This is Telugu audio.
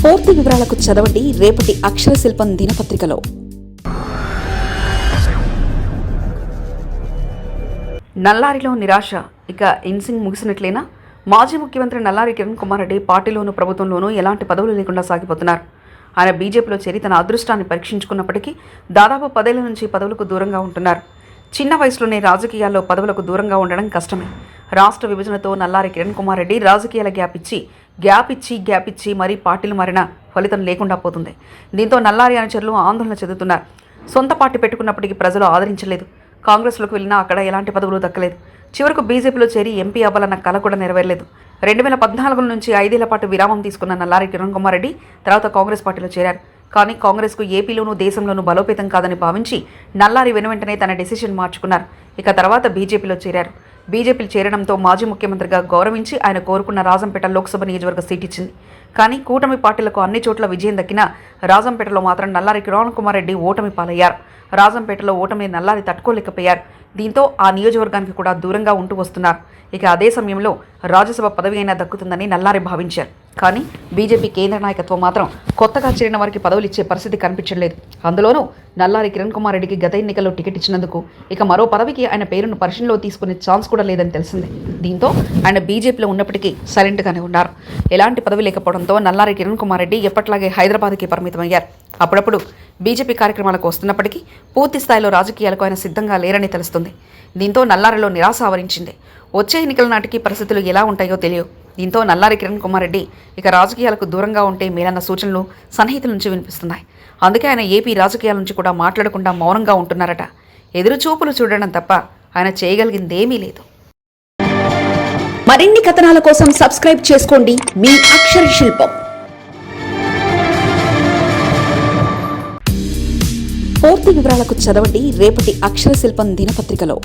పూర్తి వివరాలకు చదవండి రేపటి అక్షర శిల్పం దినపత్రికలో. నల్లారిలో నిరాశ, ఇక ఇన్సింగ్ ముగిసినట్లేనా? మాజీ ముఖ్యమంత్రి నల్లారి కిరణ్ కుమార్ రెడ్డి పార్టీలోనూ ప్రభుత్వంలోనూ ఎలాంటి పదవులు లేకుండా సాగిపోతున్నారు. ఆయన బీజేపీలో చేరి తన అదృష్టాన్ని పరీక్షించుకున్నప్పటికీ దాదాపు 10 ఏళ్ల నుంచి పదవులకు దూరంగా ఉంటున్నారు. చిన్న వయసులోనే రాజకీయాల్లో పదవులకు దూరంగా ఉండడం కష్టమే. రాష్ట్ర విభజనతో నల్లారి కిరణ్ కుమార్ రెడ్డి రాజకీయాల గ్యాప్ ఇచ్చి మరీ పార్టీలు మారినా ఫలితం లేకుండా పోతుంది. దీంతో నల్లారి అనుచరులు ఆందోళన చెందుతున్నారు. సొంత పార్టీ పెట్టుకున్నప్పటికీ ప్రజలు ఆదరించలేదు. కాంగ్రెస్లోకి వెళ్ళినా అక్కడ ఎలాంటి పదవులు దక్కలేదు. చివరకు బీజేపీలో చేరి ఎంపీ అవ్వాలన్న కల కూడా నెరవేరలేదు. 2014 నుంచి 5 ఏళ్ల పాటు విరామం తీసుకున్న నల్లారి కిరణ్ కుమార్ రెడ్డి తర్వాత కాంగ్రెస్ పార్టీలో చేరారు. కానీ కాంగ్రెస్కు ఏపీలోనూ దేశంలోనూ బలోపేతం కాదని భావించి నల్లారి వెనువెంటనే తన డెసిషన్ మార్చుకున్నారు. ఇక తర్వాత బీజేపీలో చేరారు. బీజేపీలో చేరడంతో మాజీ ముఖ్యమంత్రిగా గౌరవించి ఆయన కోరుకున్న రాజంపేట లోక్సభ నియోజకవర్గ సీట్ ఇచ్చింది. కానీ కూటమి పార్టీలకు అన్ని చోట్ల విజయం దక్కినా రాజంపేటలో మాత్రం నల్లారి కిరణ్ కుమార్ రెడ్డి ఓటమి పాలయ్యారు. రాజంపేటలో ఓటమిని నల్లారి తట్టుకోలేకపోయారు. దీంతో ఆ నియోజకవర్గానికి కూడా దూరంగా ఉంటూ వస్తున్నారు. ఇక అదే సమయంలో రాజ్యసభ పదవి అయినా దక్కుతుందని నల్లారి భావించారు. కానీ బీజేపీ కేంద్ర నాయకత్వం మాత్రం కొత్తగా చేరిన వారికి పదవులు ఇచ్చే పరిస్థితి కనిపించలేదు. అందులోనూ నల్లారి కిరణ్ కుమార్ రెడ్డికి గత ఎన్నికల్లో టికెట్ ఇచ్చినందుకు ఇక మరో పదవికి ఆయన పేరును పరిశీలనలో తీసుకునే ఛాన్స్ కూడా లేదని తెలిసిందే. దీంతో ఆయన బీజేపీలో ఉన్నప్పటికీ సైలెంట్గానే ఉన్నారు. ఎలాంటి పదవి లేకపోవడంతో నల్లారి కిరణ్ కుమార్ రెడ్డి ఎప్పట్లాగే హైదరాబాద్కి పరిమితమయ్యారు. అప్పుడప్పుడు బీజేపీ కార్యక్రమాలకు వస్తున్నప్పటికీ పూర్తి స్థాయిలో రాజకీయాలకు ఆయన సిద్ధంగా లేరని తెలుస్తుంది. దీంతో నల్లారిలో నిరాశ ఆవరించింది. వచ్చే ఎన్నికల నాటికి పరిస్థితులు ఎలా ఉంటాయో తెలియవు. దీంతో నల్లారి కిరణ్ కుమార్ రెడ్డి ఇక రాజకీయాలకు దూరంగా ఉంటే మేలన్న సూచనలు సన్నిహితుల నుంచి వినిపిస్తున్నాయి. అందుకే ఆయన ఏపీ రాజకీయాల నుంచి కూడా మాట్లాడకుండా మౌనంగా ఉంటున్నారట. ఎదురు చూపులు చూడడం తప్ప ఆయన చేయగలిగిందేమీ లేదు. మరిన్ని కథనాల కోసం సబ్స్క్రైబ్ చేసుకోండి మీ అక్షర శిల్పం. పూర్తి వివరాలకు చదవండి రేపటి అక్షర శిల్పం దినపత్రికలో.